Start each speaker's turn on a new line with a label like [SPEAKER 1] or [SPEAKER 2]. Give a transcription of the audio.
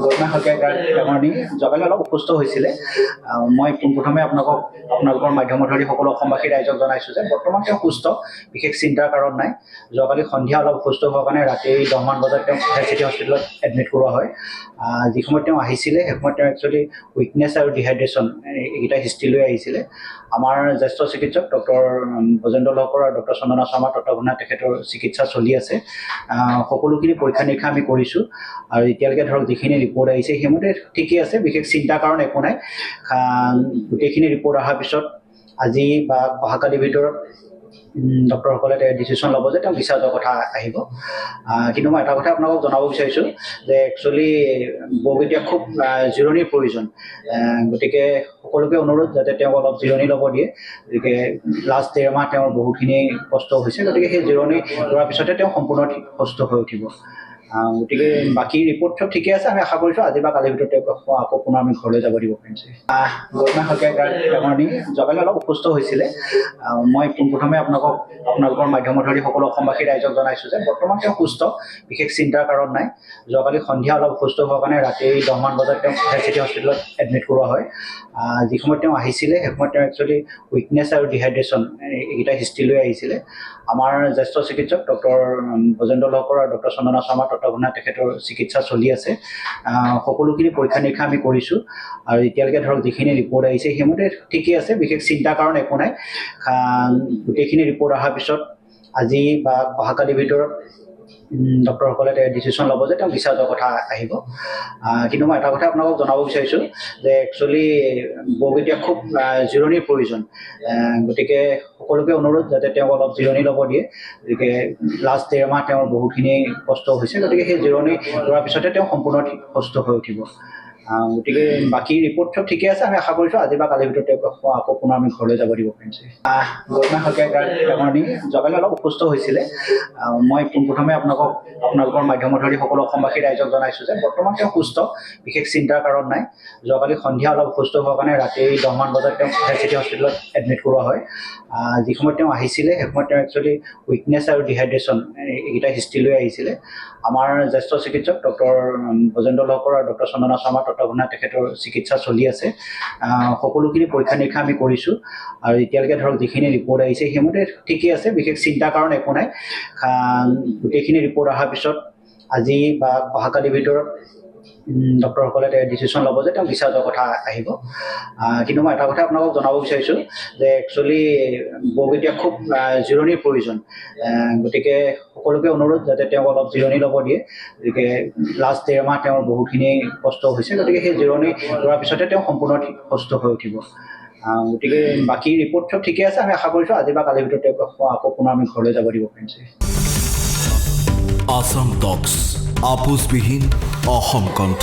[SPEAKER 1] গৌতম শইকীয়া ডাঙৰণী যোৱাকালি অলপ অসুস্থ হৈছিলে। মই পোনপ্ৰথমে আপোনালোকৰ মাধ্যমৰ ধৰি সকলো অসমবাসী ৰাইজক জনাইছোঁ যে বৰ্তমান তেওঁ সুস্থ, বিশেষ চিন্তাৰ কাৰণ নাই। যোৱাকালি সন্ধিয়া অলপ অসুস্থ হোৱাৰ কাৰণে ৰাতি 10 মান বজাত তেওঁক চিটি হস্পিটেলত এডমিট কৰোৱা হয়। যি সময়ত তেওঁ আহিছিলে সেই সময়ত তেওঁ একচুৱেলি উইকনেছ আৰু ডিহাইড্ৰেশ্যন এইকেইটা হিষ্ট্ৰী লৈ আহিছিলে। আমাৰ জ্যেষ্ঠ চিকিৎসক ডক্টৰ ব্ৰজেন্দ্ৰ লহকৰ আৰু ডক্টৰ চন্দনা শৰ্মাৰ তত্বাৱধানত তেখেতৰ চিকিৎসা চলি আছে। সকলোখিনি পৰীক্ষা নিৰীক্ষা আমি কৰিছোঁ আৰু এতিয়ালৈকে ধৰক যিখিনি ৰিপৰ্ট আহিছে সেইমতে ঠিকেই আছে, বিশেষ চিন্তাৰ কাৰণ একো নাই। গোটেইখিনি ৰিপৰ্ট অহাৰ পিছত আজি বা অহাকালিৰ ভিতৰত ডক্টৰসকলে ডিচিশ্যন ল'ব যে তেওঁ ডিচাৰ্জৰ কথা আহিব। কিন্তু মই এটা কথা আপোনালোকক জনাব বিচাৰিছোঁ যে একচুৱেলি বৌক এতিয়া খুব জিৰণিৰ প্ৰয়োজন। গতিকে সকলোকে অনুৰোধ যাতে তেওঁক অলপ জিৰণি ল'ব দিয়ে। গতিকে লাষ্ট 1.5 মাহ তেওঁৰ বহুতখিনি কষ্ট হৈছে, গতিকে সেই জিৰণি লোৱাৰ পিছতে তেওঁ সম্পূৰ্ণ সুস্থ হৈ উঠিব। গতিকে বাকী ৰিপৰ্ট চব ঠিকে আছে। আমি আশা কৰিছোঁ আজি বা কালিৰ ভিতৰত তেওঁক আকৌ পুনৰ আমি ঘৰলৈ যাব দিব পাৰিম। গৌতম শইকীয়া ডাঙৰণী যোৱাকালি অলপ অসুস্থ হৈছিলে। মই পোনপ্ৰথমে আপোনালোকৰ মাধ্যমৰ ধৰি সকলো অসমবাসী ৰাইজক জনাইছোঁ যে বৰ্তমান তেওঁ সুস্থ, বিশেষ চিন্তাৰ কাৰণ নাই। যোৱাকালি সন্ধিয়া অলপ অসুস্থ হোৱাৰ কাৰণে ৰাতি 10 মান বজাত তেওঁক চিটি হস্পিটেলত এডমিট কৰোৱা হয়। যি সময়ত তেওঁ আহিছিলে সেই সময়ত তেওঁ একচুৱেলি উইকনেছ আৰু ডিহাইড্ৰেশ্যন এইকেইটা হিষ্ট্ৰী লৈ আহিছিলে। আমাৰ জ্যেষ্ঠ চিকিৎসক ডক্টৰ ব্ৰজেন্দ্ৰ লহকৰ আৰু ডক্টৰ চন্দনা শৰ্মাৰ তত্বাৱধানত তেখেতৰ চিকিৎসা চলি আছে। সকলোখিনি পৰীক্ষা নিৰীক্ষা আমি কৰিছোঁ আৰু এতিয়ালৈকে ধৰক যিখিনি ৰিপৰ্ট আহিছে সেইমতে ঠিকেই আছে, বিশেষ চিন্তাৰ কাৰণ একো নাই। গোটেইখিনি ৰিপৰ্ট অহাৰ পিছত আজি বা অহাকালিৰ ভিতৰত ডক্টৰসকলে ডিচিশ্যন ল'ব যে তেওঁ ডিচাৰ্জৰ কথা আহিব। কিন্তু মই এটা কথা আপোনালোকক জনাব বিচাৰিছোঁ যে একচুৱেলি বৌক এতিয়া খুব জিৰণিৰ প্ৰয়োজন। গতিকে সকলোকে অনুৰোধ যাতে তেওঁক অলপ জিৰণি ল'ব দিয়ে। গতিকে লাষ্ট 1.5 মাহ তেওঁৰ বহুতখিনি কষ্ট হৈছে, গতিকে সেই জিৰণি লোৱাৰ পিছতে তেওঁ সম্পূৰ্ণ সুস্থ হৈ উঠিব। গতিকে বাকী ৰিপৰ্ট চব ঠিকে আছে। আমি আশা কৰিছোঁ আজি বা কালিৰ ভিতৰত তেওঁক আকৌ পুনৰ আমি ঘৰলৈ যাব দিব পাৰিম। গৌতম শইকীয়া ডাঙৰণী যোৱাকালি অলপ অসুস্থ হৈছিলে। মই পোনপ্ৰথমে আপোনালোকৰ মাধ্যমৰ ধৰি সকলো অসমবাসী ৰাইজক জনাইছোঁ যে বৰ্তমান তেওঁ সুস্থ, বিশেষ চিন্তাৰ কাৰণ নাই। যোৱাকালি সন্ধিয়া অলপ অসুস্থ হোৱাৰ কাৰণে ৰাতি 10 মান বজাত তেওঁক চিটি হস্পিটেলত এডমিট কৰোৱা হয়। যি সময়ত তেওঁ আহিছিলে সেই সময়ত তেওঁ একচুৱেলি উইকনেছ আৰু ডিহাইড্ৰেশ্যন এইকেইটা হিষ্ট্ৰী লৈ আহিছিলে। আমাৰ জ্যেষ্ঠ চিকিৎসক ডক্টৰ ব্ৰজেন্দ্ৰ লহকৰ আৰু ডক্টৰ চন্দনা শৰ্মাৰ তত্বাৱধানত তেখেতৰ চিকিৎসা চলি আছে। সকলোখিনি পৰীক্ষা নিৰীক্ষা আমি কৰিছোঁ আৰু এতিয়ালৈকে ধৰক যিখিনি ৰিপৰ্ট আহিছে সেইমতে ঠিকেই আছে, বিশেষ চিন্তাৰ কাৰণ একো নাই। গোটেইখিনি ৰিপৰ্ট অহাৰ পিছত আজি বা অহাকালিৰ ভিতৰত ডক্টৰসকলে ডিচিশ্যন ল'ব যে তেওঁ ডিচাৰ্জৰ কথা আহিব। কিন্তু মই এটা কথা আপোনালোকক জনাব বিচাৰিছোঁ যে একচুৱেলি বৌক এতিয়া খুব জিৰণিৰ প্ৰয়োজন। গতিকে সকলোকে অনুৰোধ যাতে তেওঁক অলপ জিৰণি ল'ব দিয়ে। গতিকে লাষ্ট 1.5 মাহ তেওঁৰ বহুতখিনি কষ্ট হৈছে, গতিকে সেই জিৰণি লোৱাৰ পিছতে তেওঁ সম্পূৰ্ণ সুস্থ হৈ উঠিব। গতিকে বাকী ৰিপৰ্ট চব ঠিকে আছে। আমি আশা কৰিছোঁ আজি বা কালিৰ ভিতৰত তেওঁক আকৌ পুনৰ আমি ঘৰলৈ যাব দিব পাৰিম।
[SPEAKER 2] আসাম টক্স, আপোচবিহীন অসম কণ্ঠ।